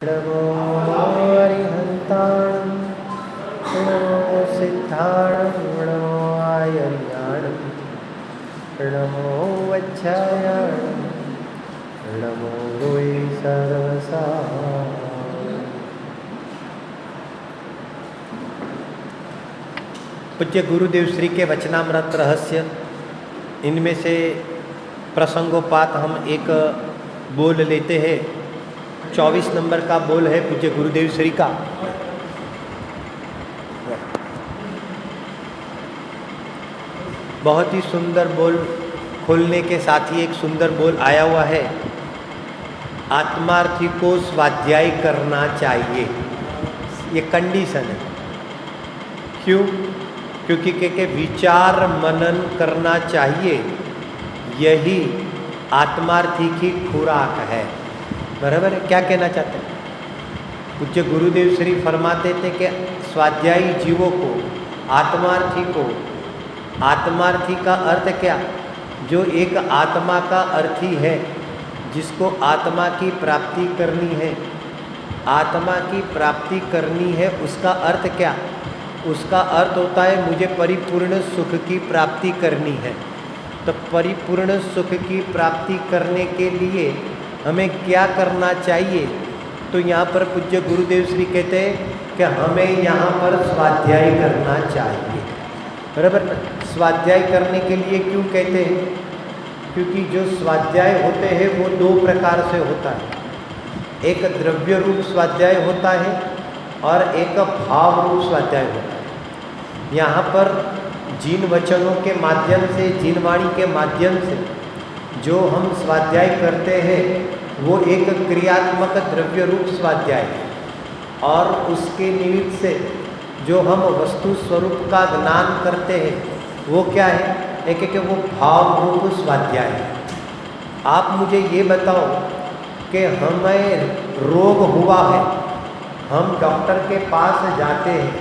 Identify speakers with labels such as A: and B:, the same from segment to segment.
A: नमो हरिहन्ताणं नमो सिद्धाणं नमो आयर्याणं नमो वच्छायाणं नमो वै सर्वसा। पूज्य गुरुदेव श्री के वचनामृत रहस्य, इनमें से प्रसंगोपात हम एक बोल लेते हैं। 24 नंबर का बोल है पूज्य गुरुदेव श्री का। बहुत ही सुंदर बोल, खोलने के साथ ही एक सुंदर बोल आया हुआ है। आत्मार्थी को स्वाध्याय करना चाहिए, ये कंडीशन है। क्यों? क्योंकि के विचार मनन करना चाहिए, यही आत्मार्थी की खुराक है। बराबर है? क्या कहना चाहते हैं? पूज्य गुरुदेव श्री फरमाते थे कि स्वाध्यायी जीवों को, आत्मार्थी को, आत्मार्थी का अर्थ क्या? जो एक आत्मा का अर्थी है, जिसको आत्मा की प्राप्ति करनी है। आत्मा की प्राप्ति करनी है, उसका अर्थ क्या? उसका अर्थ होता है मुझे परिपूर्ण सुख की प्राप्ति करनी है। तो परिपूर्ण सुख की प्राप्ति करने के लिए हमें क्या करना चाहिए? तो यहाँ पर पूज्य गुरुदेव श्री कहते हैं कि हमें यहाँ पर स्वाध्याय करना चाहिए। बराबर? स्वाध्याय करने के लिए क्यों कहते हैं? क्योंकि जो स्वाध्याय होते हैं वो दो प्रकार से होता है। एक द्रव्य रूप स्वाध्याय होता है और एक भाव रूप स्वाध्याय होता है। यहाँ पर जिन वचनों के माध्यम से, जिन वाणी के माध्यम से जो हम स्वाध्याय करते हैं वो एक क्रियात्मक द्रव्य रूप स्वाध्याय है। और उसके निमित्त से जो हम वस्तु स्वरूप का ज्ञान करते हैं वो क्या है? एक वो भाव रूप स्वाध्याय है। आप मुझे ये बताओ कि हमें रोग हुआ है, हम डॉक्टर के पास जाते हैं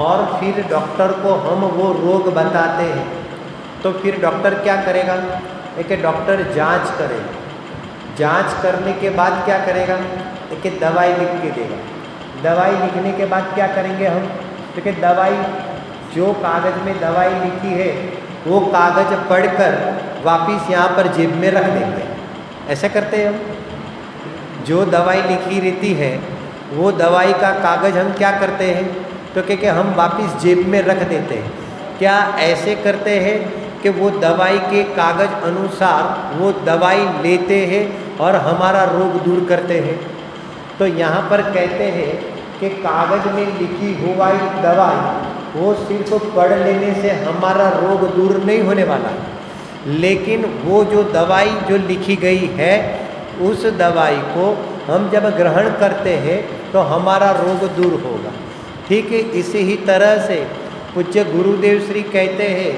A: और फिर डॉक्टर को हम वो रोग बताते हैं, तो फिर डॉक्टर क्या करेगा? एक डॉक्टर जांच करेगा। जांच करने के बाद क्या करेगा? एक दवाई लिख के देगा। दवाई लिखने के बाद क्या करेंगे हम? क्योंकि दवाई, जो कागज़ में दवाई लिखी है वो कागज़ पढ़कर वापस यहाँ पर जेब में रख देंगे। ऐसे करते हैं हम। जो दवाई लिखी रहती है वो दवाई का कागज़ हम क्या करते हैं? तो कि हम वापस जेब में रख देते हैं। क्या ऐसे करते हैं कि वो दवाई के कागज़ अनुसार वो दवाई लेते हैं और हमारा रोग दूर करते हैं? तो यहाँ पर कहते हैं कि कागज़ में लिखी हुई दवाई वो सिर्फ पढ़ लेने से हमारा रोग दूर नहीं होने वाला, लेकिन वो जो दवाई जो लिखी गई है उस दवाई को हम जब ग्रहण करते हैं तो हमारा रोग दूर होगा। ठीक है, इसी ही तरह से पूज्य गुरुदेव श्री कहते हैं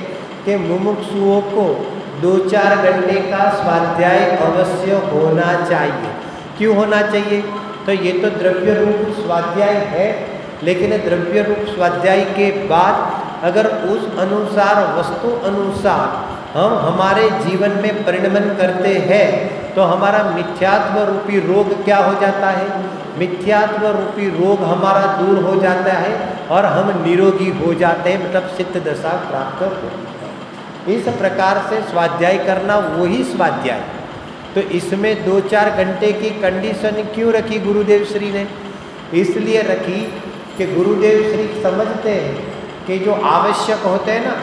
A: कि मुमुक्षुओं को 2-4 घंटे का स्वाध्याय अवश्य होना चाहिए। क्यों होना चाहिए? तो ये तो द्रव्य रूप स्वाध्याय है, लेकिन द्रव्य रूप स्वाध्याय के बाद अगर उस अनुसार, वस्तु अनुसार हम हमारे जीवन में परिणमन करते हैं तो हमारा मिथ्यात्व रूपी रोग क्या हो जाता है? मिथ्यात्व रूपी रोग हमारा दूर हो जाता है और हम निरोगी हो जाते हैं, मतलब सिद्ध दशा प्राप्त होती है। इस प्रकार से स्वाध्याय करना वही स्वाध्याय। तो इसमें 2-4 घंटे की कंडीशन क्यों रखी गुरुदेव श्री ने? इसलिए रखी कि गुरुदेव श्री समझते हैं कि जो आवश्यक होते हैं ना,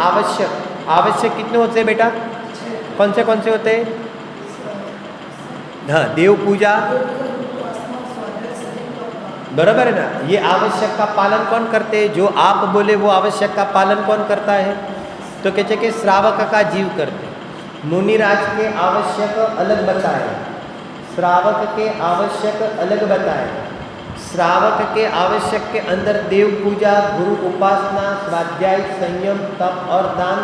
A: आवश्यक कितने होते हैं बेटा? कौन से होते हैं? हाँ, देव पूजा, बराबर है ना? ये आवश्यक का पालन कौन करते हैं? जो आप बोले वो आवश्यक का पालन कौन करता है? तो कहते कि श्रावक का जीव करते। मुनिराज के आवश्यक अलग बताए, श्रावक के आवश्यक अलग बताए। श्रावक के आवश्यक के अंदर देव पूजा, गुरु उपासना, स्वाध्याय, संयम, तप और दान,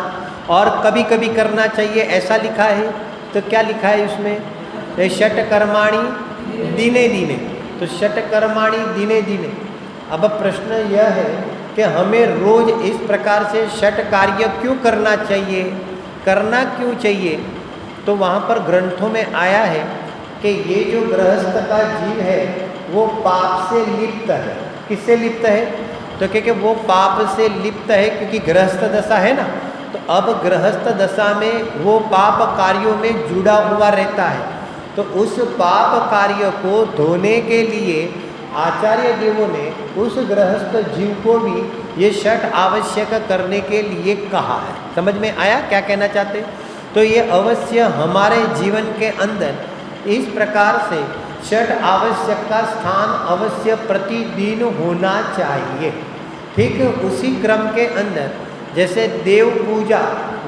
A: और कभी कभी करना चाहिए, ऐसा लिखा है। तो क्या लिखा है उसमें? षट कर्माणि दिने दिने। तो षट कर्माणि दिने दिने। अब प्रश्न यह है कि हमें रोज इस प्रकार से षट कार्य क्यों करना चाहिए? करना क्यों चाहिए? तो वहाँ पर ग्रंथों में आया है कि ये जो गृहस्थ का जीव है वो पाप से लिप्त है। किससे लिप्त है? तो क्योंकि वो पाप से लिप्त है, क्योंकि गृहस्थ दशा है ना, तो अब गृहस्थ दशा में वो पाप कार्यों में जुड़ा हुआ रहता है। तो उस पाप कार्य को धोने के लिए आचार्य देवों ने उस गृहस्थ जीव को भी ये षट आवश्यक करने के लिए कहा है। समझ में आया क्या कहना चाहते? तो ये अवश्य हमारे जीवन के अंदर इस प्रकार से षट आवश्यक का स्थान अवश्य प्रतिदिन होना चाहिए। ठीक उसी क्रम के अंदर जैसे देव पूजा,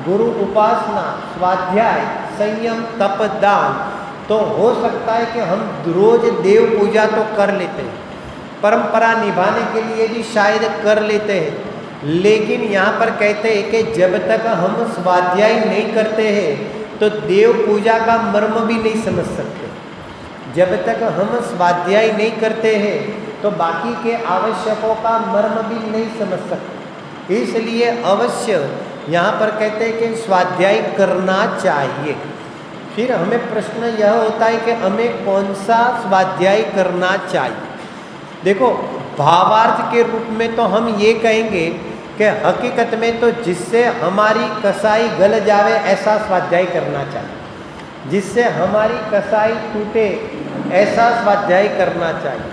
A: गुरु उपासना, स्वाध्याय, संयम, तप, दान, तो हो सकता है कि हम रोज देव पूजा तो कर लेते हैं, परंपरा निभाने के लिए भी शायद कर लेते हैं, लेकिन यहाँ पर कहते हैं कि जब तक हम स्वाध्याय नहीं करते हैं तो देव पूजा का मर्म भी नहीं समझ सकते। जब तक हम स्वाध्याय नहीं करते हैं तो बाकी के आवश्यकों का मर्म भी नहीं समझ सकते। इसलिए अवश्य यहाँ पर कहते हैं कि स्वाध्याय करना चाहिए। फिर हमें प्रश्न यह होता है कि हमें कौन सा स्वाध्याय करना चाहिए। देखो, भावार्थ के रूप में तो हम ये कहेंगे कि हकीकत में तो जिससे हमारी कसाई गल जावे ऐसा स्वाध्याय करना चाहिए, जिससे हमारी कसाई टूटे ऐसा स्वाध्याय करना चाहिए,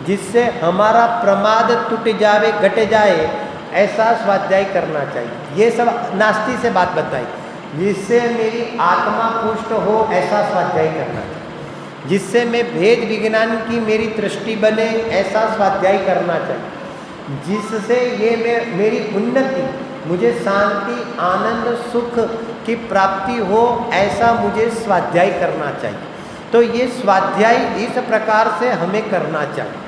A: जिससे हमारा प्रमाद टूट जावे, घट जाए, ऐसा स्वाध्याय करना चाहिए। ये सब नास्ती से बात बताई। जिससे मेरी आत्मा पुष्ट हो ऐसा स्वाध्याय करना चाहिए, जिससे मैं भेद विज्ञान की मेरी दृष्टि बने ऐसा स्वाध्याय करना चाहिए, जिससे ये मेरी उन्नति, मुझे शांति, आनंद, सुख की प्राप्ति हो ऐसा मुझे स्वाध्याय करना चाहिए। तो ये स्वाध्याय इस प्रकार से हमें करना चाहिए।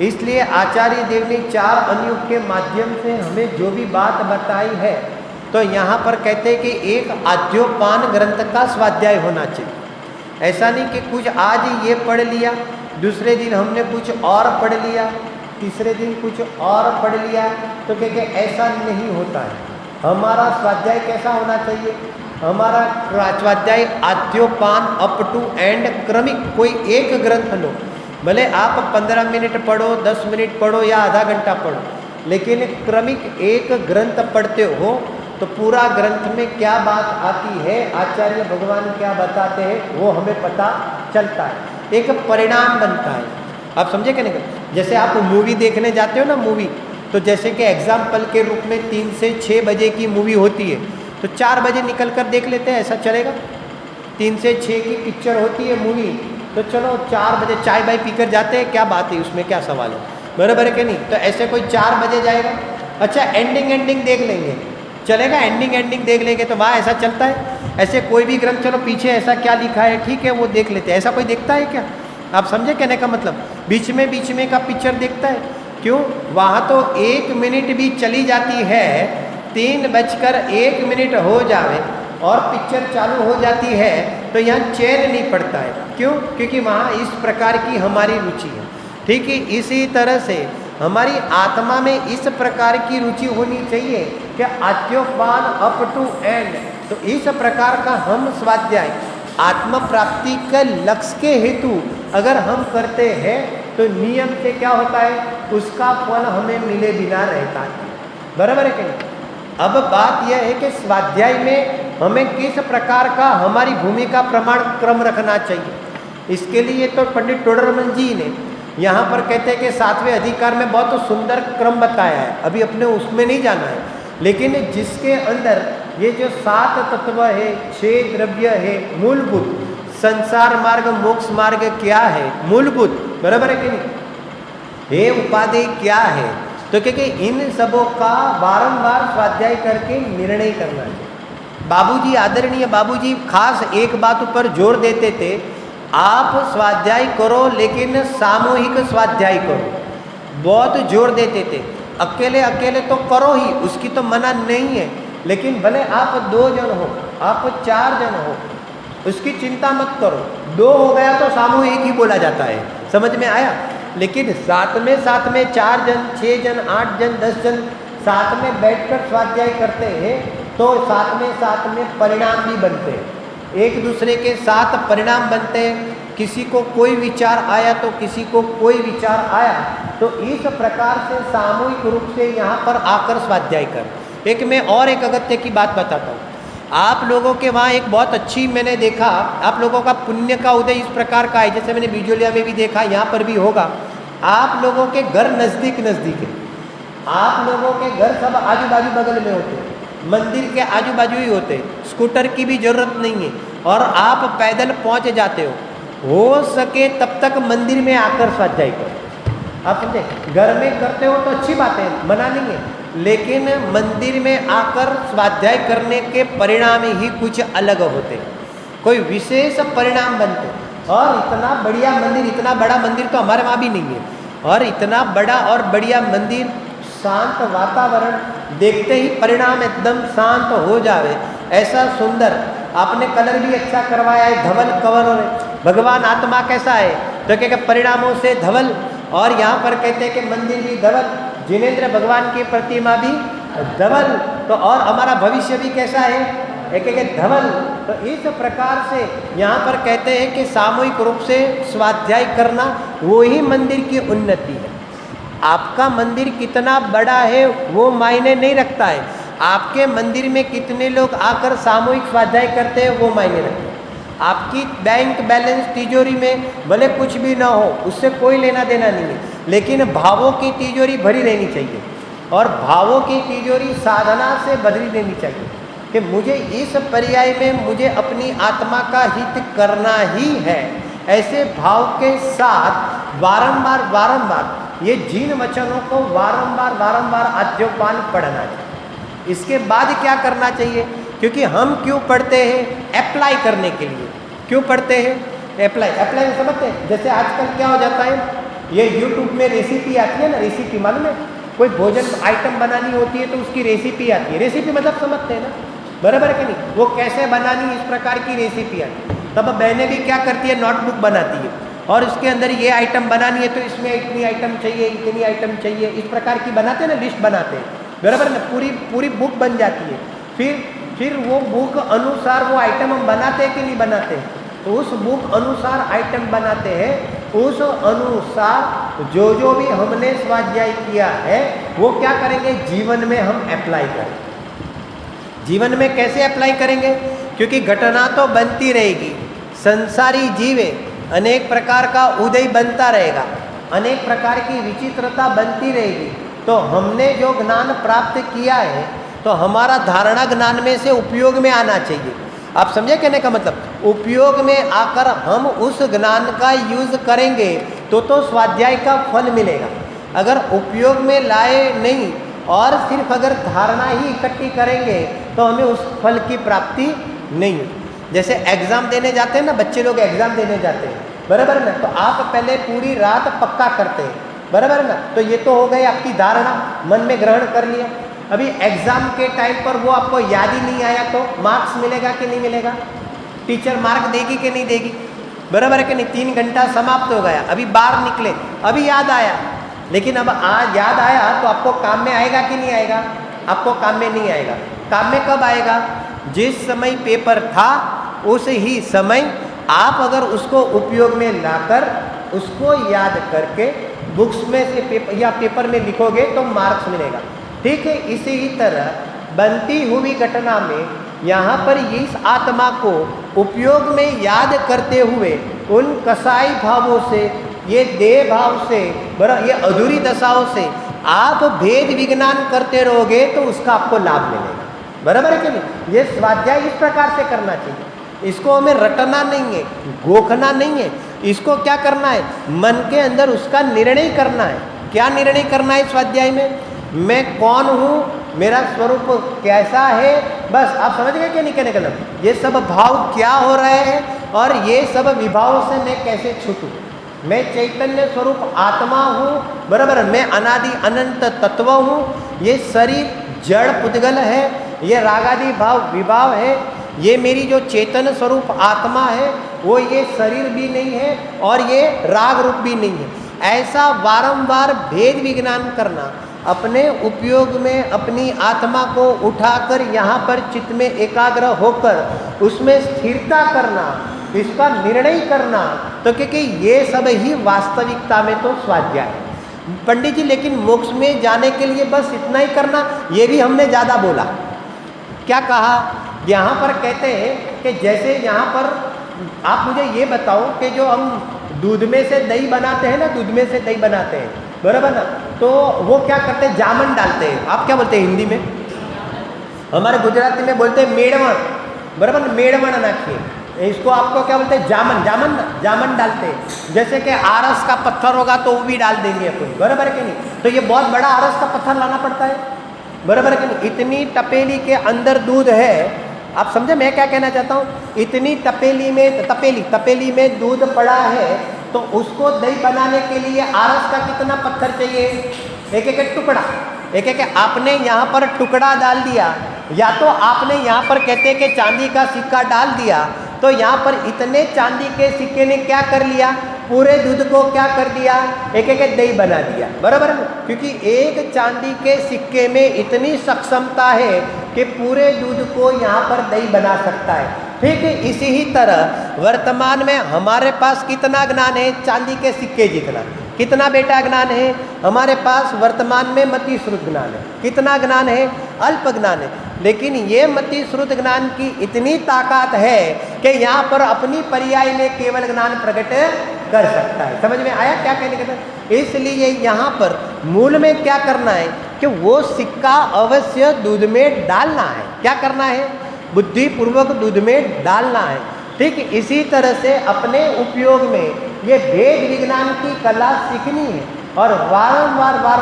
A: इसलिए आचार्य देव ने 4 अनुयोग के माध्यम से हमें जो भी बात बताई है, तो यहाँ पर कहते हैं कि एक आद्योपान ग्रंथ का स्वाध्याय होना चाहिए। ऐसा नहीं कि कुछ आज ये पढ़ लिया, दूसरे दिन हमने कुछ और पढ़ लिया, तीसरे दिन कुछ और पढ़ लिया, तो क्योंकि ऐसा नहीं होता है। हमारा स्वाध्याय कैसा होना चाहिए? हमारा स्वाध्याय आद्योपान अप टू एंड क्रमिक, कोई एक ग्रंथ लो, भले आप 15 मिनट पढ़ो, 10 मिनट पढ़ो या आधा घंटा पढ़ो, लेकिन क्रमिक एक ग्रंथ पढ़ते हो तो पूरा ग्रंथ में क्या बात आती है, आचार्य भगवान क्या बताते हैं, वो हमें पता चलता है, एक परिणाम बनता है। आप समझे क्या नहीं? जैसे आप मूवी देखने जाते हो ना, मूवी, तो जैसे कि एग्जाम्पल के रूप में 3 से 6 बजे की मूवी होती है, तो 4 बजे निकल कर देख लेते हैं, ऐसा चलेगा? 3 से 6 की पिक्चर होती है मूवी, तो चलो 4 बजे चाय बाय पीकर जाते हैं, क्या बात है, उसमें क्या सवाल है, बराबर है कि नहीं? तो ऐसे कोई 4 बजे जाएगा, अच्छा एंडिंग देख लेंगे, चलेगा? एंडिंग देख लेंगे तो वहाँ ऐसा चलता है। ऐसे कोई भी ग्रंथ, चलो पीछे ऐसा क्या लिखा है, ठीक है, वो देख लेते हैं, ऐसा कोई देखता है क्या? आप समझे कहने का मतलब? बीच में का पिक्चर देखता है, क्यों? वहाँ तो 1 मिनट भी चली जाती है, 3:01 हो जावे और पिक्चर चालू हो जाती है, तो यहाँ चैन नहीं पड़ता है। क्यों? क्योंकि वहाँ इस प्रकार की हमारी रुचि है। ठीक है, इसी तरह से हमारी आत्मा में इस प्रकार की रुचि होनी चाहिए कि आद्योपान अप टू एंड। तो इस प्रकार का हम स्वाध्याय आत्म प्राप्ति के लक्ष्य के हेतु अगर हम करते हैं तो नियम से क्या होता है, उसका फल हमें मिले बिना रहता है। बराबर है कि नहीं? अब बात यह है कि स्वाध्याय में हमें किस प्रकार का हमारी भूमिका प्रमाण क्रम रखना चाहिए। इसके लिए तो पंडित टोडरमल जी ने यहाँ पर कहते हैं कि 7वें अधिकार में बहुत सुंदर क्रम बताया है, अभी अपने उसमें नहीं जाना है, लेकिन जिसके अंदर ये जो 7 तत्व है, 6 द्रव्य है, मूलभूत संसार मार्ग मोक्ष मार्ग क्या है, मूलभूत, बराबर है कि नहीं, हे उपादेय क्या है, तो क्योंकि इन सबों का बारंबार स्वाध्याय करके निर्णय करना चाहिए। बाबूजी, आदरणीय बाबूजी खास एक बात पर जोर देते थे, आप स्वाध्याय करो लेकिन सामूहिक स्वाध्याय करो, बहुत जोर देते थे। अकेले तो करो ही, उसकी तो मना नहीं है, लेकिन भले आप 2 जन हो, आप 4 जन हो, उसकी चिंता मत करो। 2 हो गया तो सामूहिक ही बोला जाता है, समझ में आया? लेकिन साथ में 4 जन, 6 जन, 8 जन, 10 जन साथ में बैठकर स्वाध्याय करते हैं तो साथ में परिणाम भी बनते हैं, एक दूसरे के साथ परिणाम बनते हैं, किसी को कोई विचार आया तो किसी को कोई विचार आया, तो इस प्रकार से सामूहिक रूप से यहाँ पर आकर स्वाध्याय कर। एक मैं और एक अगत्य की बात बताता हूँ। आप लोगों के वहाँ एक बहुत अच्छी मैंने देखा, आप लोगों का पुण्य का उदय इस प्रकार का है, जैसे मैंने बिजोलिया में भी देखा, यहाँ पर भी होगा। आप लोगों के घर नज़दीक नज़दीक है, आप लोगों के घर सब आजू बाजू बगल में होते हैं, मंदिर के आजू बाजू ही होते हैं, स्कूटर की भी जरूरत नहीं है और आप पैदल पहुंच जाते हो सके तब तक मंदिर में आकर स्वाध्याय करो। आप समझे, घर में करते हो तो अच्छी बात है, मना नहीं है, लेकिन मंदिर में आकर स्वाध्याय करने के परिणाम ही कुछ अलग होते हैं, कोई विशेष परिणाम बनते हैं। और इतना बढ़िया मंदिर, इतना बड़ा मंदिर तो हमारे वहाँ भी नहीं है, और इतना बड़ा और बढ़िया मंदिर, शांत वातावरण, देखते ही परिणाम एकदम शांत हो जावे, ऐसा सुंदर। आपने कलर भी अच्छा करवाया है, धवल कवर, और भगवान आत्मा कैसा है तो क्या परिणामों से धवल, और यहाँ पर कहते हैं कि मंदिर भी धवल, जिनेंद्र भगवान की प्रतिमा भी धवल, तो और हमारा भविष्य भी कैसा है, एक धवल। तो इस प्रकार से यहाँ पर कहते हैं कि सामूहिक रूप से स्वाध्याय करना वो ही मंदिर की उन्नति है। आपका मंदिर कितना बड़ा है वो मायने नहीं रखता है, आपके मंदिर में कितने लोग आकर सामूहिक स्वाध्याय करते हैं वो मायने रखते हैं। आपकी बैंक बैलेंस तिजोरी में भले कुछ भी ना हो, उससे कोई लेना देना नहीं है, लेकिन भावों की तिजोरी भरी रहनी चाहिए, और भावों की तिजोरी साधना से भरी रहनी चाहिए कि मुझे इस पर्याय में मुझे अपनी आत्मा का हित करना ही है। ऐसे भाव के साथ बारंबार बारंबार ये जिन वचनों को बारंबार बारंबार आद्योपान पढ़ना चाहिए। इसके बाद क्या करना चाहिए, क्योंकि हम क्यों पढ़ते हैं, अप्लाई करने के लिए क्यों पढ़ते हैं, अप्लाई में समझते हैं। जैसे आजकल क्या हो जाता है, ये यूट्यूब में रेसिपी आती है ना, रेसिपी मालूम है, कोई भोजन आइटम बनानी होती है तो उसकी रेसिपी आती है, रेसिपी मतलब समझते हैं ना, बराबर है कि नहीं, वो कैसे बनानी इस प्रकार की रेसिपी आती है। तब बहनें भी क्या करती है, नोटबुक बनाती है और उसके अंदर ये आइटम बनानी है तो इसमें इतनी आइटम चाहिए, इतनी आइटम चाहिए, इस प्रकार की बनाते हैं ना, लिस्ट बनाते हैं, बराबर ना, पूरी बुक बन जाती है। फिर वो बुक अनुसार वो आइटम हम बनाते हैं कि नहीं बनाते हैं, तो उस बुक अनुसार आइटम बनाते हैं, उस अनुसार जो भी हमने स्वाध्याय किया है वो क्या करेंगे, जीवन में हम अप्लाई करेंगे। जीवन में कैसे अप्लाई करेंगे, क्योंकि घटना तो बनती रहेगी, संसारी जीवे अनेक प्रकार का उदय बनता रहेगा, अनेक प्रकार की विचित्रता बनती रहेगी। तो हमने जो ज्ञान प्राप्त किया है तो हमारा धारणा ज्ञान में से उपयोग में आना चाहिए। आप समझे कहने का मतलब, उपयोग में आकर हम उस ज्ञान का यूज करेंगे तो स्वाध्याय का फल मिलेगा। अगर उपयोग में लाए नहीं और सिर्फ अगर धारणा ही इकट्ठी करेंगे तो हमें उस फल की प्राप्ति नहीं है। जैसे एग्ज़ाम देने जाते हैं ना, बच्चे लोग एग्ज़ाम देने जाते हैं, बराबर ना, तो आप पहले पूरी रात पक्का करते हैं, बराबर ना, तो ये तो हो गई आपकी धारणा, मन में ग्रहण कर लिया। अभी एग्ज़ाम के टाइम पर वो आपको याद ही नहीं आया तो मार्क्स मिलेगा कि नहीं मिलेगा, टीचर मार्क देगी कि नहीं देगी, बराबर है कि नहीं। 3 घंटा समाप्त हो गया, अभी बाहर निकले, अभी याद आया, लेकिन अब आज याद आया तो आपको काम में आएगा कि नहीं आएगा, आपको काम में नहीं आएगा। काम में कब आएगा, जिस समय पेपर था उस ही समय आप अगर उसको उपयोग में लाकर उसको याद करके बुक्स में से पेपर में लिखोगे तो मार्क्स मिलेगा। ठीक है, इसी ही तरह बनती हुई घटना में यहाँ पर इस आत्मा को उपयोग में याद करते हुए उन कसाई भावों से, ये देह भाव से, ये अधूरी दशाओं से आप भेद विज्ञान करते रहोगे तो उसका आपको लाभ मिलेगा, बराबर है कि नहीं। ये स्वाध्याय इस प्रकार से करना चाहिए, इसको हमें रटना नहीं है, गोखना नहीं है, इसको क्या करना है, मन के अंदर उसका निर्णय करना है। क्या निर्णय करना है स्वाध्याय में, मैं कौन हूँ, मेरा स्वरूप कैसा है, बस आप समझ गए कि नहीं कहने का मतलब। ये सब भाव क्या हो रहे हैं और ये सब विभावों से मैं कैसे छूटूं। मैं चैतन्य स्वरूप आत्मा हूँ, बराबर, मैं अनादि अनंत तत्व हूँ, ये शरीर जड़ पुद्गल है, ये रागादि भाव विभाव है, ये मेरी जो चेतन स्वरूप आत्मा है वो ये शरीर भी नहीं है और ये राग रूप भी नहीं है। ऐसा बारंबार भेद विज्ञान करना, अपने उपयोग में अपनी आत्मा को उठाकर यहाँ पर चित्त में एकाग्र होकर उसमें स्थिरता करना, इसका निर्णय करना, तो क्योंकि ये सब ही वास्तविकता में तो स्वाध्याय है पंडित जी। लेकिन मोक्ष में जाने के लिए बस इतना ही करना, ये भी हमने ज़्यादा बोला। क्या कहा? यहाँ पर कहते हैं कि जैसे यहाँ पर आप मुझे ये बताओ कि जो हम दूध में से दही बनाते हैं ना, दूध में से दही बनाते हैं, बराबर ना, तो वो क्या करते हैं? जामन डालते हैं। आप क्या बोलते हैं हिंदी में? हमारे गुजराती में बोलते हैं मेड़वण, बराबर, मेड़वण नाखिए। इसको आपको क्या बोलते हैं? जामन, जामन, जामन डालते हैं। जैसे कि आरस का पत्थर होगा तो वो भी डाल देंगे अपन, बराबर है कि नहीं? तो ये बहुत बड़ा आरस का पत्थर लाना पड़ता है, बराबर है कि नहीं? इतनी तपेली के अंदर दूध है, आप समझे मैं क्या कहना चाहता हूँ? इतनी तपेली में दूध पड़ा है, तो उसको दही बनाने के लिए आरस का कितना पत्थर चाहिए? एक एक टुकड़ा, एक एक आपने यहाँ पर टुकड़ा डाल दिया, या तो आपने यहाँ पर कहते हैं कि चांदी का सिक्का डाल दिया, तो यहाँ पर इतने चांदी के सिक्के ने क्या कर लिया? पूरे दूध को क्या कर दिया? एक एक दही बना दिया, बराबर है? क्योंकि एक चांदी के सिक्के में इतनी सक्षमता है कि पूरे दूध को यहाँ पर दही बना सकता है। ठीक है, इसी ही तरह वर्तमान में हमारे पास कितना ज्ञान है? चांदी के सिक्के जितना। कितना बेटा ज्ञान है हमारे पास? वर्तमान में मति श्रुत ज्ञान है। कितना ज्ञान है? अल्प ज्ञान है। लेकिन ये मति श्रुत ज्ञान की इतनी ताकत है कि यहाँ पर अपनी पर्याय में केवल ज्ञान प्रकट कर सकता है। समझ में आया क्या कहने का? इसलिए यहाँ पर मूल में क्या करना है कि वो सिक्का अवश्य दूध में डालना है। क्या करना है? बुद्धिपूर्वक दूध में डालना है। ठीक, इसी तरह से अपने उपयोग में ये भेद विज्ञान की कला सीखनी है और वारंवार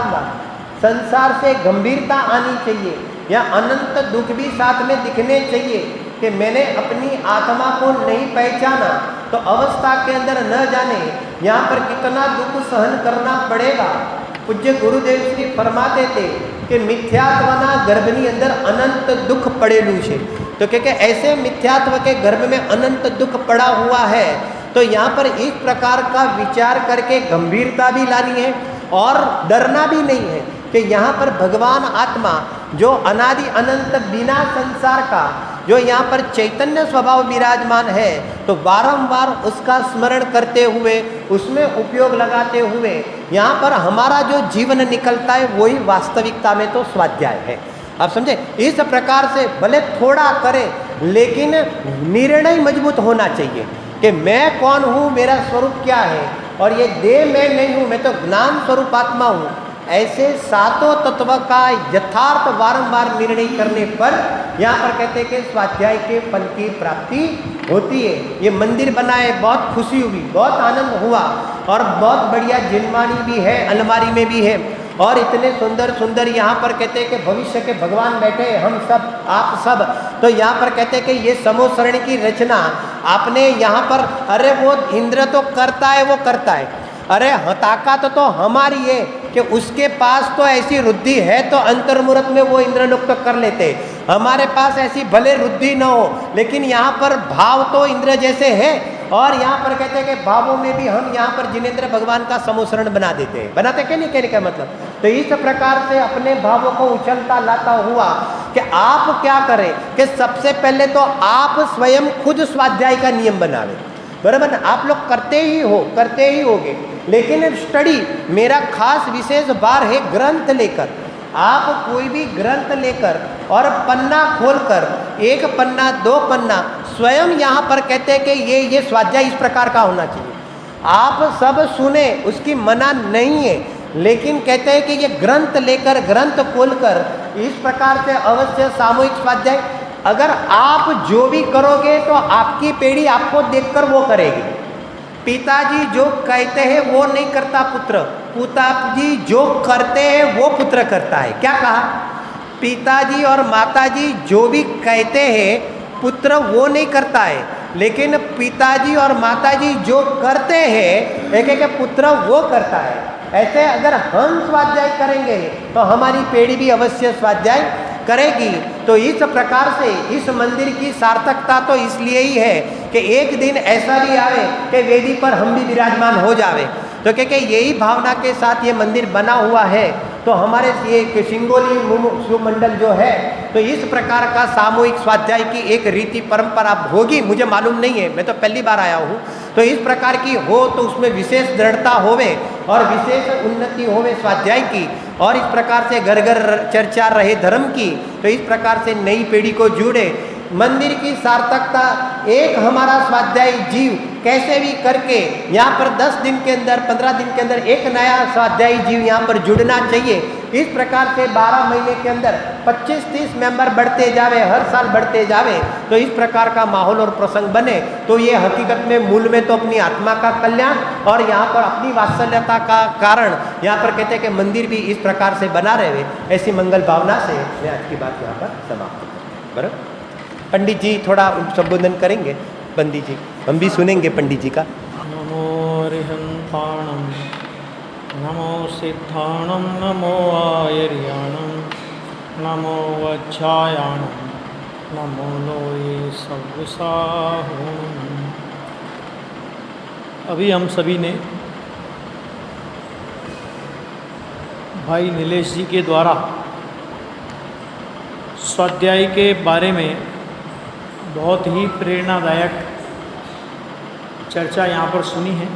A: संसार से गंभीरता आनी चाहिए, या अनंत दुख भी साथ में दिखने चाहिए कि मैंने अपनी आत्मा को नहीं पहचाना तो अवस्था के अंदर न जाने यहाँ पर कितना दुख सहन करना पड़ेगा। पूज्य गुरुदेव श्री फरमाते थे कि मिथ्यात्वना गर्भनी अंदर अनंत दुख पड़ेलू है। तो क्योंकि ऐसे मिथ्यात्व के गर्भ में अनंत दुख पड़ा हुआ है, तो यहाँ पर इस प्रकार का विचार करके गंभीरता भी लानी है और डरना भी नहीं है कि यहाँ पर भगवान आत्मा जो अनादि अनंत बिना संसार का जो यहाँ पर चैतन्य स्वभाव विराजमान है, तो बारंबार उसका स्मरण करते हुए उसमें उपयोग लगाते हुए यहाँ पर हमारा जो जीवन निकलता है वही वास्तविकता में तो स्वाध्याय है। आप समझे? इस प्रकार से भले थोड़ा करें लेकिन निर्णय मजबूत होना चाहिए कि मैं कौन हूँ, मेरा स्वरूप क्या है, और ये देह मैं नहीं हूँ, मैं तो ज्ञान स्वरूप आत्मा हूँ। ऐसे सातों तत्व का यथार्थ बारंबार निर्णय करने पर यहाँ पर कहते हैं कि स्वाध्याय के फल की प्राप्ति होती है। ये मंदिर बनाए, बहुत खुशी हुई, बहुत आनंद हुआ, और बहुत बढ़िया जिनवानी भी है, अलमारी में भी है, और इतने सुंदर सुंदर यहाँ पर कहते हैं कि भविष्य के भगवान बैठे, हम सब, आप सब। तो यहाँ पर कहते हैं कि ये समोसरण की रचना आपने यहाँ पर, अरे वो इंद्र तो करता है, वो करता है, अरे ताकत तो हमारी है कि उसके पास तो ऐसी रुद्धि है तो अंतर्मुहूर्त में वो इंद्रलोक तो कर लेते। हमारे पास ऐसी भले रुद्धि न हो, लेकिन यहाँ पर भाव तो इंद्र जैसे है, और यहाँ पर कहते हैं कि भावों में भी हम यहाँ पर जिनेंद्र भगवान का समोसरण बना देते हैं। बनाते क्या नहीं, कहने का मतलब। तो इस प्रकार से अपने भावों को उछलता लाता हुआ कि आप क्या करें कि सबसे पहले तो आप स्वयं खुद स्वाध्याय का नियम बनावे, बराबर ना? आप लोग करते ही होगे, लेकिन स्टडी मेरा खास विशेष बार है ग्रंथ लेकर। आप कोई भी ग्रंथ लेकर और पन्ना खोलकर, एक पन्ना, दो पन्ना, स्वयं यहाँ पर कहते हैं कि ये स्वाध्याय इस प्रकार का होना चाहिए। आप सब सुने, उसकी मना नहीं है, लेकिन कहते हैं कि ये ग्रंथ लेकर, ग्रंथ खोलकर इस प्रकार से अवश्य सामूहिक स्वाध्याय। अगर आप जो भी करोगे तो आपकी पीढ़ी आपको देखकर वो करेगी। पिताजी जो कहते हैं वो नहीं करता पुत्र, पिताजी जो करते हैं वो पुत्र करता है। क्या कहा? पिताजी और माताजी जो भी कहते हैं पुत्र वो नहीं करता है, लेकिन पिताजी और माताजी जो करते हैं एक एक पुत्र वो करता है। ऐसे अगर हम स्वाध्याय करेंगे तो हमारी पीढ़ी भी अवश्य स्वाध्याय करेगी। तो इस प्रकार से इस मंदिर की सार्थकता तो इसलिए ही है कि एक दिन ऐसा भी आवे कि वेदी पर हम भी विराजमान हो जावे। तो क्योंकि यही भावना के साथ ये मंदिर बना हुआ है, तो हमारे ये सिंगोली शिव मंडल जो है, तो इस प्रकार का सामूहिक स्वाध्याय की एक रीति परंपरा होगी, मुझे मालूम नहीं है, मैं तो पहली बार आया हूँ। तो तो इस प्रकार की हो तो उसमें विशेष दृढ़ता होवे और विशेष उन्नति होवे स्वाध्याय की, और इस प्रकार से घर घर चर्चा रहे धर्म की, तो इस प्रकार से नई पीढ़ी को जुड़े। मंदिर की सार्थकता एक हमारा स्वाध्याय जीव कैसे भी करके यहाँ पर 10 दिन के अंदर 15 दिन के अंदर एक नया स्वाध्यायी जीव यहाँ पर जुड़ना चाहिए। इस प्रकार से 12 महीने के अंदर 25-30 मेंबर बढ़ते जावे, हर साल बढ़ते जावे, तो इस प्रकार का माहौल और प्रसंग बने, तो ये हकीकत में मूल में तो अपनी आत्मा का कल्याण और यहाँ पर अपनी वात्सल्यता का कारण यहाँ पर कहते हैं कि मंदिर भी इस प्रकार से बना रहे। ऐसी मंगल भावना से मैं आज की बात यहाँ पर समाप्त करूँ। बराबर पंडित जी थोड़ा संबोधन करेंगे। पंडित जी हम भी सुनेंगे पंडित जी का।
B: नमो अरिहंताणं नमो सिद्धाणं नमो आयर्याणं नमो वज्रायाणं नमो लोये सव्यसाहूणं। अभी हम सभी ने भाई नीलेश जी के द्वारा स्वाध्याय के बारे में बहुत ही प्रेरणादायक चर्चा यहाँ पर सुनी है।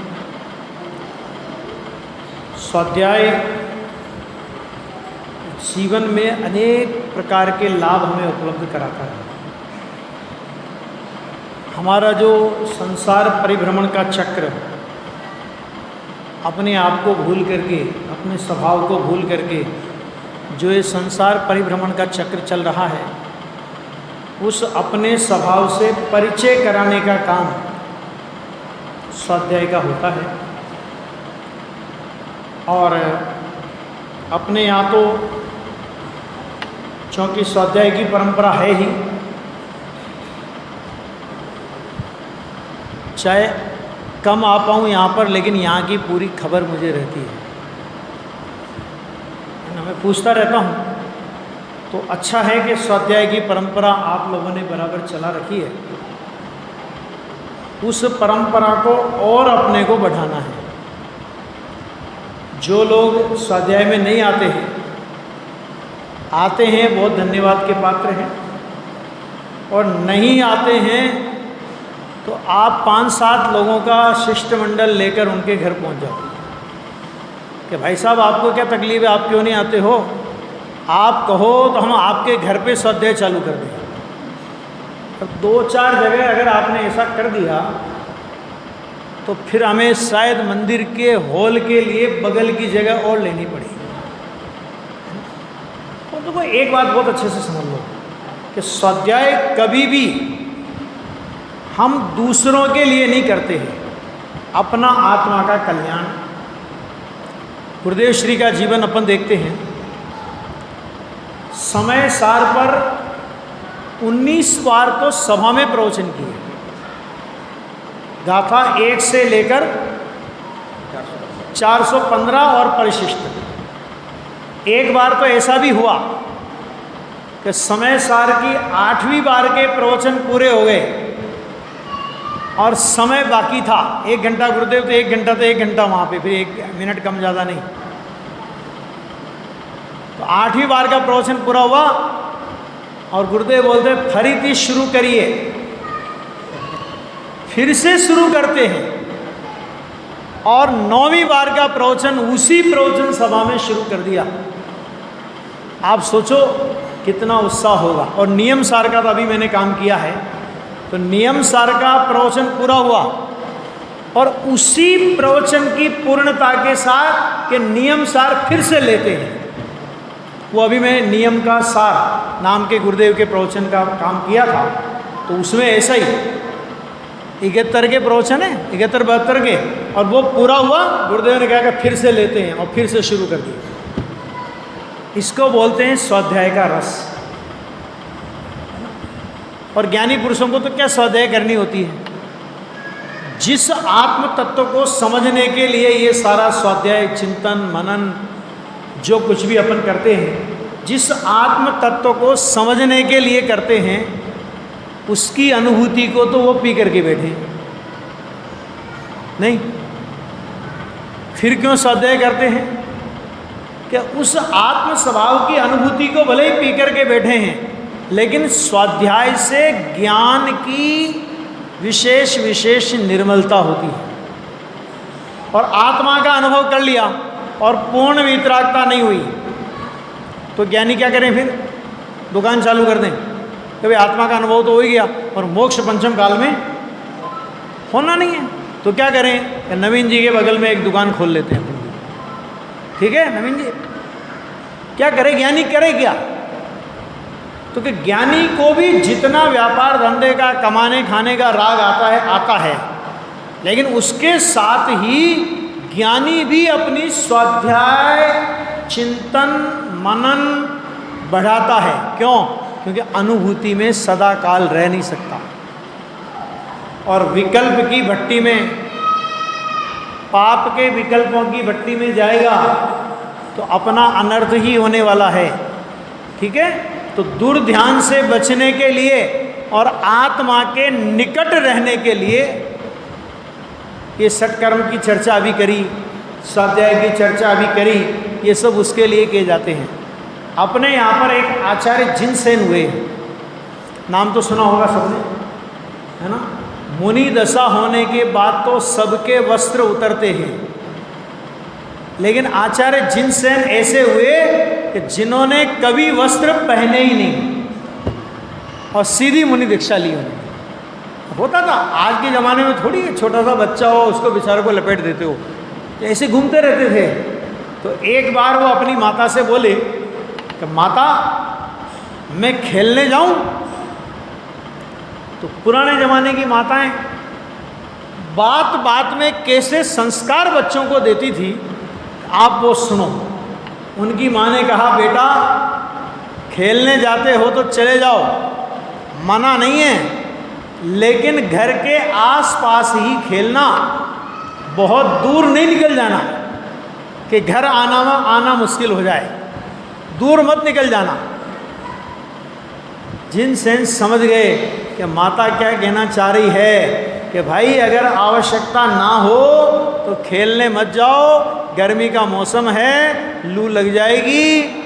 B: स्वाध्याय जीवन में अनेक प्रकार के लाभ हमें उपलब्ध कराता है। हमारा जो संसार परिभ्रमण का चक्र, अपने आप को भूल करके, अपने स्वभाव को भूल करके जो ये संसार परिभ्रमण का चक्र चल रहा है, उस अपने स्वभाव से परिचय कराने का काम स्वाध्याय का होता है। और अपने यहाँ तो चूँकि स्वाध्याय की परंपरा है ही, चाहे कम आ पाऊँ यहाँ पर, लेकिन यहाँ की पूरी खबर मुझे रहती है ना, मैं पूछता रहता हूँ। तो अच्छा है कि स्वाध्याय की परंपरा आप लोगों ने बराबर चला रखी है। उस परंपरा को और अपने को बढ़ाना है। जो लोग स्वाध्याय में नहीं आते हैं, आते हैं बहुत धन्यवाद के पात्र हैं, और नहीं आते हैं तो आप 5-7 लोगों का शिष्टमंडल लेकर उनके घर पहुंच जाओ कि भाई साहब आपको क्या तकलीफ है, आप क्यों नहीं आते हो, आप कहो तो हम आपके घर पे स्वाध्याय चालू कर दें। अब 2-4 जगह अगर आपने ऐसा कर दिया तो फिर हमें शायद मंदिर के हॉल के लिए बगल की जगह और लेनी पड़ेगी। तो देखो एक बात बहुत अच्छे से समझ लो कि स्वाध्याय कभी भी हम दूसरों के लिए नहीं करते हैं, अपना आत्मा का कल्याण। गुरुदेव श्री का जीवन अपन देखते हैं, समय सार पर 19 बार तो सभा में प्रवचन किए, गाथा 1 से लेकर 415 और परिशिष्ट। एक बार तो ऐसा भी हुआ कि समय सार की 8वीं बार के प्रवचन पूरे हो गए और समय बाकी था 1 घंटा, गुरुदेव तो 1 घंटा, तो 1 घंटा वहाँ पे, फिर 1 मिनट कम ज़्यादा नहीं। तो 8वीं बार का प्रवचन पूरा हुआ और गुरुदेव बोलते फरीती शुरू करिए। फिर से शुरू करते हैं और 9वीं बार का प्रवचन उसी प्रवचन सभा में शुरू कर दिया। आप सोचो कितना उत्साह होगा। और नियम सार का तो अभी मैंने काम किया है, तो नियम सार का प्रवचन पूरा हुआ और उसी प्रवचन की पूर्णता के साथ के नियम सार फिर से लेते हैं। वो अभी मैं नियम का सार नाम के गुरुदेव के प्रवचन का काम किया था, तो उसमें ऐसा ही 71 के प्रवचन है, 71-72 के, और वो पूरा हुआ। गुरुदेव ने कहा कि फिर से लेते हैं और फिर से शुरू कर दिया। इसको बोलते हैं स्वाध्याय का रस। और ज्ञानी पुरुषों को तो क्या स्वाध्याय करनी होती है, जिस आत्म तत्व को समझने के लिए ये सारा स्वाध्याय, चिंतन, मनन, जो कुछ भी अपन करते हैं, जिस आत्म तत्व को समझने के लिए करते हैं, उसकी अनुभूति को तो वो पी करके बैठे नहीं। फिर क्यों स्वाध्याय करते हैं कि उस आत्म स्वभाव की अनुभूति को भले ही पी करके बैठे हैं, लेकिन स्वाध्याय से ज्ञान की विशेष विशेष निर्मलता होती है। और आत्मा का अनुभव कर लिया और पूर्ण वितरागता नहीं हुई तो ज्ञानी क्या करें? फिर दुकान चालू कर दें कि भाई आत्मा का अनुभव तो हो ही गया और मोक्ष पंचम काल में होना नहीं है, तो क्या करें? नवीन जी के बगल में एक दुकान खोल लेते हैं। ठीक है नवीन जी, क्या करे? ज्ञानी करे क्या? तो कि ज्ञानी को भी जितना व्यापार धंधे का, कमाने खाने का राग आता है, लेकिन उसके साथ ही ज्ञानी भी अपनी स्वाध्याय, चिंतन, मनन बढ़ाता है। क्यों? क्योंकि अनुभूति में सदा काल रह नहीं सकता और विकल्प की भट्टी में, पाप के विकल्पों की भट्टी में जाएगा तो अपना अनर्थ ही होने वाला है। ठीक है, तो दुर्ध्यान से बचने के लिए और आत्मा के निकट रहने के लिए ये सत्कर्म की चर्चा अभी करी, स्वाध्याय की चर्चा अभी करी, ये सब उसके लिए किए जाते हैं। अपने यहाँ पर एक आचार्य जिनसेन हुए, नाम तो सुना होगा सबने, है ना? मुनि दशा होने के बाद तो सबके वस्त्र उतरते हैं, लेकिन आचार्य जिनसेन ऐसे हुए कि जिन्होंने कभी वस्त्र पहने ही नहीं और सीधी मुनि दीक्षा ली उन्होंने। होता था, आज के ज़माने में थोड़ी छोटा सा बच्चा हो उसको बेचारे को लपेट देते हो, ऐसे घूमते रहते थे। तो एक बार वो अपनी माता से बोले कि माता मैं खेलने जाऊं? तो पुराने ज़माने की माताएं बात बात में कैसे संस्कार बच्चों को देती थी, आप वो सुनो। उनकी माँ ने कहा बेटा खेलने जाते हो तो चले जाओ, मना नहीं है, लेकिन घर के आसपास ही खेलना, बहुत दूर नहीं निकल जाना कि घर आना मुश्किल हो जाए, दूर मत निकल जाना। जिनसेन समझ गए कि माता क्या कहना चाह रही है कि भाई अगर आवश्यकता ना हो तो खेलने मत जाओ, गर्मी का मौसम है, लू लग जाएगी,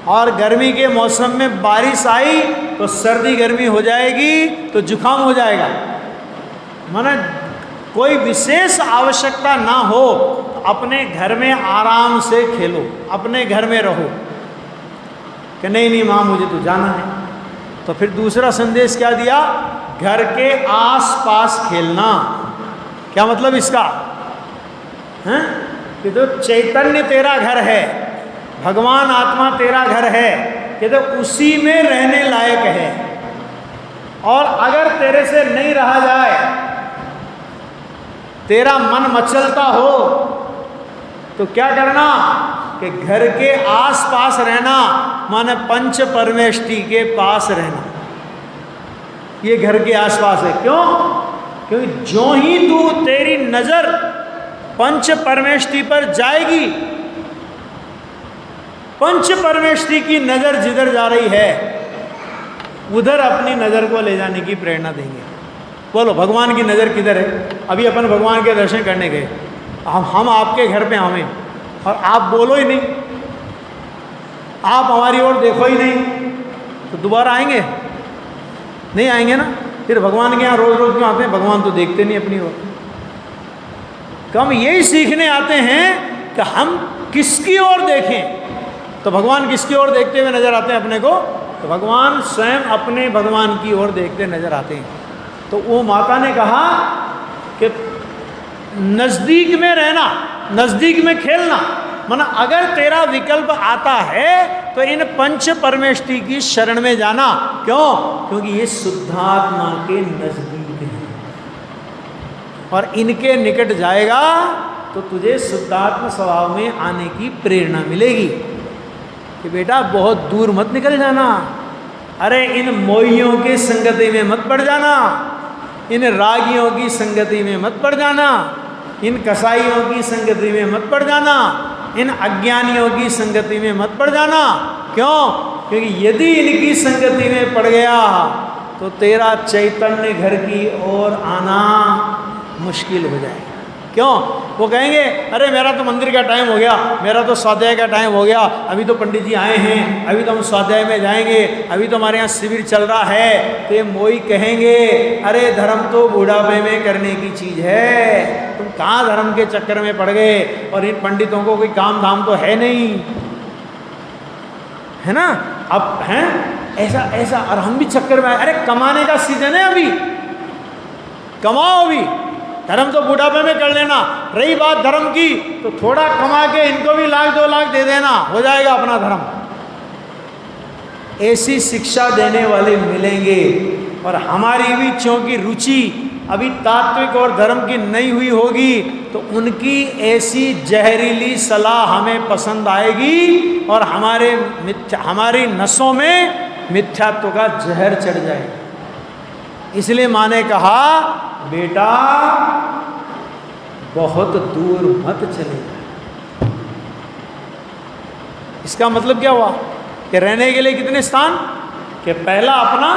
B: और गर्मी के मौसम में बारिश आई तो सर्दी गर्मी हो जाएगी तो जुकाम हो जाएगा। माने कोई विशेष आवश्यकता ना हो तो अपने घर में आराम से खेलो, अपने घर में रहो। कि नहीं माँ मुझे तो जाना है। तो फिर दूसरा संदेश क्या दिया? घर के आस-पास खेलना। क्या मतलब इसका? हैं कि तो चैतन्य तेरा घर है, भगवान आत्मा तेरा घर है, कि तो उसी में रहने लायक है। और अगर तेरे से नहीं रहा जाए, तेरा मन मचलता हो, तो क्या करना कि घर के आस-पास रहना, माने पंच परमेष्टि के पास रहना। ये घर के आसपास है। क्यों? क्योंकि जो ही तू तेरी नजर पंच परमेष्टि पर जाएगी, पंच परमेष्टि की नजर जिधर जा रही है उधर अपनी नजर को ले जाने की प्रेरणा देंगे। बोलो भगवान की नजर किधर है? अभी अपन भगवान के दर्शन करने गए, हम आपके घर पे आवे और आप बोलो ही नहीं, आप हमारी ओर देखो ही नहीं, तो दोबारा आएंगे? नहीं आएंगे ना। फिर भगवान के यहाँ रोज रोज क्यों आते हैं? भगवान तो देखते नहीं अपनी ओर। हम यही सीखने आते हैं कि हम किसकी ओर देखें। तो भगवान किसकी ओर देखते हुए नजर आते हैं अपने को? तो भगवान स्वयं अपने भगवान की ओर देखते नजर आते हैं। तो वो माता ने कहा कि नजदीक में रहना, नजदीक में खेलना, माना अगर तेरा विकल्प आता है तो इन पंच परमेष्टि की शरण में जाना। क्यों? क्योंकि ये शुद्धात्मा के नजदीक है और इनके निकट जाएगा तो तुझे शुद्धात्म स्वभाव में आने की प्रेरणा मिलेगी। कि बेटा बहुत दूर मत निकल जाना, अरे इन मोहियों के संगति में मत पड़ जाना, इन रागियों की संगति में मत पड़ जाना, इन कसाईयों की संगति में मत पड़ जाना, इन अज्ञानियों की संगति में मत पड़ जाना। क्यों? क्योंकि यदि इनकी संगति में पड़ गया तो तेरा चैतन्य घर की ओर आना मुश्किल हो जाएगा। क्यों? वो कहेंगे अरे मेरा तो मंदिर का टाइम हो गया, मेरा तो स्वाध्याय का टाइम हो गया, अभी तो पंडित जी आए हैं, अभी तो हम स्वाध्याय में जाएंगे, अभी तो हमारे यहाँ शिविर चल रहा है। तो ये मोई कहेंगे अरे धर्म तो बुढ़ापे में करने की चीज़ है, तुम कहाँ धर्म के चक्कर में पड़ गए, और इन पंडितों को कोई काम धाम तो है नहीं, है ना? अब हैं ऐसा ऐसा, और हम भी चक्कर में आए, अरे कमाने का सीजन है अभी, कमाओ अभी, धर्म तो बुढ़ापे में कर लेना। रही बात धर्म की, तो थोड़ा कमा के इनको भी 1-2 लाख दे देना, हो जाएगा अपना धर्म। ऐसी शिक्षा देने वाले मिलेंगे। और हमारी भी क्योंकि रुचि अभी तात्विक और धर्म की नहीं हुई होगी, तो उनकी ऐसी जहरीली सलाह हमें पसंद आएगी और हमारी नसों में मिथ्यात्व का जहर चढ़ जाएगा। इसलिए माँ ने कहा बेटा बहुत दूर मत चले जाए। इसका मतलब क्या हुआ कि रहने के लिए कितने स्थान, कि पहला अपना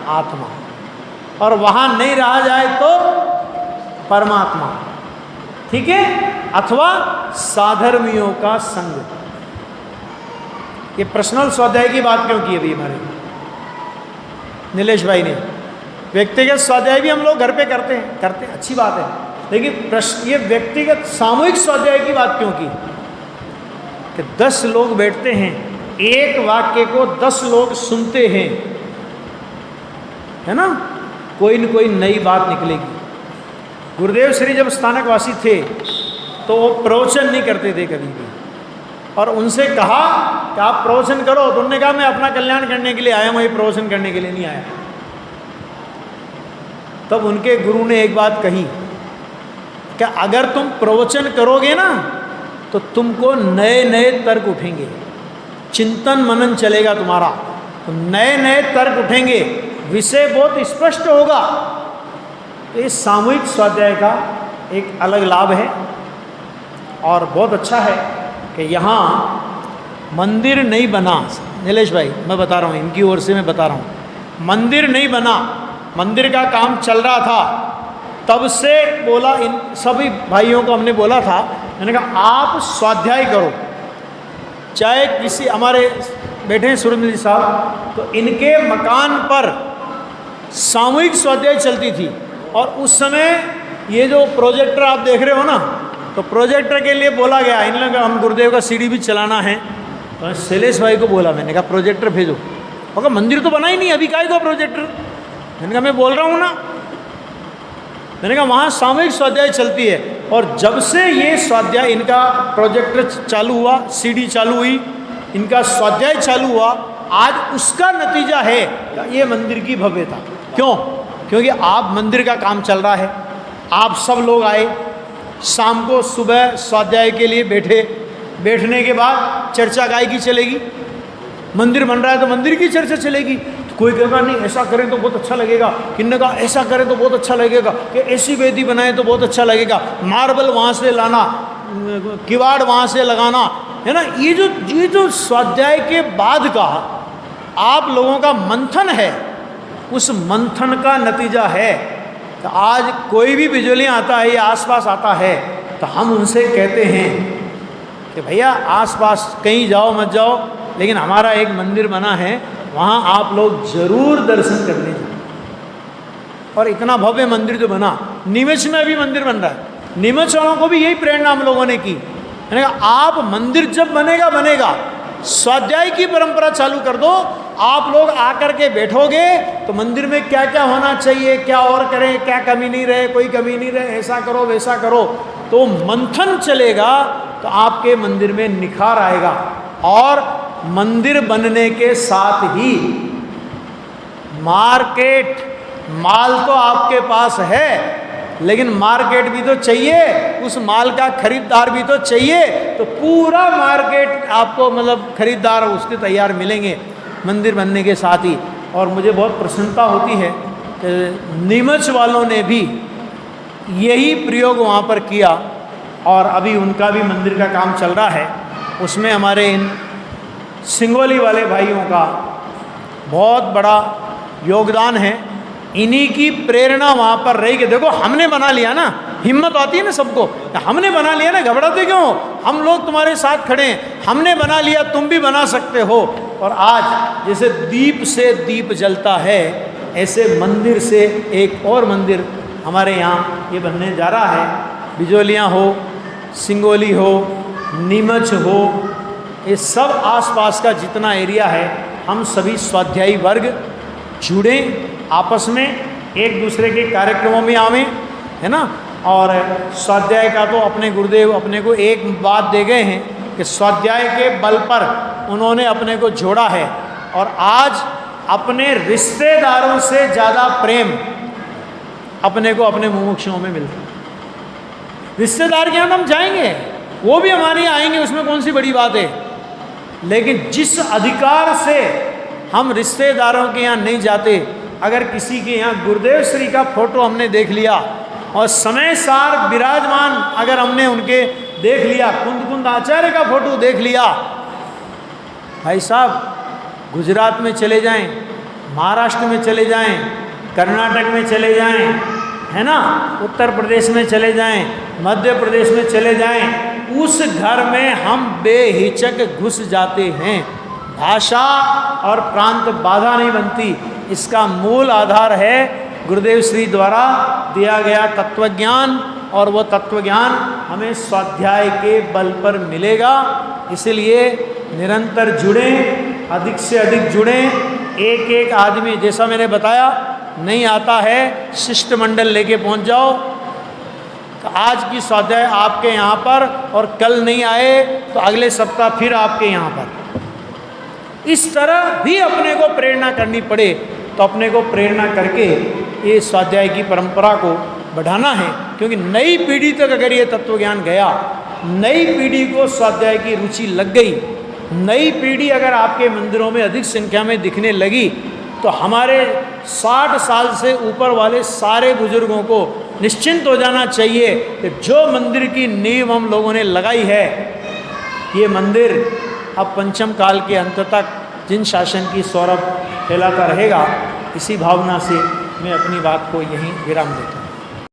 B: आत्मा, और वहां नहीं रहा जाए तो परमात्मा, ठीक है, अथवा साधर्मियों का संग। ये पर्सनल स्वाध्याय की बात क्यों की अभी हमारे नीलेश भाई ने? व्यक्तिगत स्वाध्याय भी हम लोग घर पे करते हैं, अच्छी बात है, लेकिन ये व्यक्तिगत सामूहिक स्वाध्याय की बात क्यों की? कि 10 लोग बैठते हैं, एक वाक्य को 10 लोग सुनते हैं, है ना, कोई न कोई नई बात निकलेगी। गुरुदेव श्री जब स्थानकवासी थे तो वो प्रवचन नहीं करते थे कभी भी, और उनसे कहा कि आप प्रवचन करो, तो उन्होंने कहा मैं अपना कल्याण करने के लिए आया हूँ, ये प्रवचन करने के लिए नहीं आया। तब उनके गुरु ने एक बात कही कि अगर तुम प्रवचन करोगे ना तो तुमको नए नए तर्क उठेंगे, चिंतन मनन चलेगा तुम्हारा, तो नए नए तर्क उठेंगे, विषय बहुत स्पष्ट होगा। तो इस सामूहिक स्वाध्याय का एक अलग लाभ है, और बहुत अच्छा है कि यहाँ मंदिर नहीं बना। नीलेश भाई मैं बता रहा हूँ, इनकी ओर से मैं बता रहा हूँ, मंदिर नहीं बना, मंदिर का काम चल रहा था, तब से बोला, इन सभी भाइयों को हमने बोला था, मैंने कहा आप स्वाध्याय करो, चाहे किसी हमारे बैठे हैं सुरेंद्र जी साहब, तो इनके मकान पर सामूहिक स्वाध्याय चलती थी, और उस समय ये जो प्रोजेक्टर आप देख रहे हो ना, तो प्रोजेक्टर के लिए बोला गया, इन लोगों हम गुरुदेव का सीडी भी चलाना है, तो शैलेश भाई को बोला, मैंने कहा प्रोजेक्टर भेजो, और मंदिर तो बना ही नहीं, अभी काहे को प्रोजेक्टर? मैंने कहा मैं बोल रहा हूँ ना, मैंने कहा वहाँ सामूहिक स्वाध्याय चलती है, और जब से ये स्वाध्याय इनका प्रोजेक्टर चालू हुआ, सीडी चालू हुई, इनका स्वाध्याय चालू हुआ, आज उसका नतीजा है ये मंदिर की भव्यता। क्यों? क्योंकि आप मंदिर का काम चल रहा है, आप सब लोग आए, शाम को सुबह स्वाध्याय के लिए बैठे, बैठने के बाद चर्चा गाय की चलेगी, मंदिर बन रहा है तो मंदिर की चर्चा चलेगी। तो कोई कहेगा नहीं ऐसा करें तो बहुत अच्छा लगेगा, किन्ने कहा ऐसा करें तो बहुत अच्छा लगेगा, कि ऐसी वेदी बनाए तो बहुत अच्छा लगेगा, मार्बल वहाँ से लाना, किवाड़ वहाँ से लगाना, है ना। ये जो स्वाध्याय के बाद का आप लोगों का मंथन है, उस मंथन का नतीजा है कि आज कोई भी बिजलियाँ आता है या आसपास आता है तो हम उनसे कहते हैं कि भैया आसपास कहीं जाओ मत जाओ, लेकिन हमारा एक मंदिर बना है, वहाँ आप लोग जरूर दर्शन करने जाओ। और इतना भव्य मंदिर जो बना, नीमच में भी मंदिर बन रहा है, नीमच वालों को भी यही प्रेरणा हम लोगों ने की, मैंने कहा आप मंदिर जब बनेगा स्वाध्याय की परंपरा चालू कर दो, आप लोग आकर के बैठोगे तो मंदिर में क्या क्या होना चाहिए, क्या और करें, क्या कमी नहीं रहे, कोई कमी नहीं रहे, ऐसा करो वैसा करो, तो मंथन चलेगा तो आपके मंदिर में निखार आएगा। और मंदिर बनने के साथ ही मार्केट, माल तो आपके पास है, लेकिन मार्केट भी तो चाहिए, उस माल का खरीदार भी तो चाहिए, तो पूरा मार्केट आपको मतलब खरीदार उसके तैयार मिलेंगे मंदिर बनने के साथ ही। और मुझे बहुत प्रसन्नता होती है कि नीमच वालों ने भी यही प्रयोग वहाँ पर किया, और अभी उनका भी मंदिर का काम चल रहा है, उसमें हमारे इन सिंगोली वाले भाइयों का बहुत बड़ा योगदान है। इन्हीं की प्रेरणा वहाँ पर रही कि देखो हमने बना लिया ना, हिम्मत आती है ना सबको, हमने बना लिया ना, घबराते क्यों, हम लोग तुम्हारे साथ खड़े हैं, हमने बना लिया, तुम भी बना सकते हो। और आज जैसे दीप से दीप जलता है, ऐसे मंदिर से एक और मंदिर हमारे यहाँ ये बनने जा रहा है। बिजोलियाँ हो, सिंगोली हो, नीमच हो, ये सब आसपास का जितना एरिया है, हम सभी स्वाध्यायी वर्ग जुड़े, आपस में एक दूसरे के कार्यक्रमों में आवें, है ना। और स्वाध्याय का तो अपने गुरुदेव अपने को एक बात दे गए हैं कि स्वाध्याय के बल पर उन्होंने अपने को जोड़ा है। और आज अपने रिश्तेदारों से ज़्यादा प्रेम अपने को अपने मुमुक्षुओं में मिलता है। रिश्तेदार के यहाँ हम जाएंगे, वो भी हमारे यहाँ आएंगे, उसमें कौन सी बड़ी बात है। लेकिन जिस अधिकार से हम रिश्तेदारों के यहाँ नहीं जाते, अगर किसी के यहाँ गुरुदेव श्री का फोटो हमने देख लिया और समय सार विराजमान अगर हमने उनके देख लिया, कुंद आचार्य का फोटो देख लिया, भाई साहब गुजरात में चले जाएं, महाराष्ट्र में चले जाएं, कर्नाटक में चले जाएं, है ना, उत्तर प्रदेश में चले जाएं, मध्य प्रदेश में चले जाएं, उस घर में हम बेहिचक घुस जाते हैं। भाषा और प्रांत बाधा नहीं बनती। इसका मूल आधार है गुरुदेव श्री द्वारा दिया गया तत्वज्ञान, और वो तत्वज्ञान हमें स्वाध्याय के बल पर मिलेगा। इसलिए निरंतर जुड़ें, अधिक से अधिक जुड़ें। एक एक आदमी, जैसा मैंने बताया, नहीं आता है शिष्टमंडल लेके पहुंच जाओ। तो आज की स्वाध्याय आपके यहाँ पर, और कल नहीं आए तो अगले सप्ताह फिर आपके यहाँ पर। इस तरह भी अपने को प्रेरणा करनी पड़े तो अपने को प्रेरणा करके ये स्वाध्याय की परंपरा को बढ़ाना है। क्योंकि नई पीढ़ी तक अगर ये तत्वज्ञान गया, नई पीढ़ी को स्वाध्याय की रुचि लग गई, नई पीढ़ी अगर आपके मंदिरों में अधिक संख्या में दिखने लगी, तो हमारे 60 साल से ऊपर वाले सारे बुजुर्गों को निश्चिंत हो जाना चाहिए कि जो मंदिर की नींव हम लोगों ने लगाई है, ये मंदिर अब पंचम काल के अंत तक जिन शासन की सौरभ फैलाता रहेगा। इसी भावना से मैं अपनी बात को यहीं विराम देता हूँ।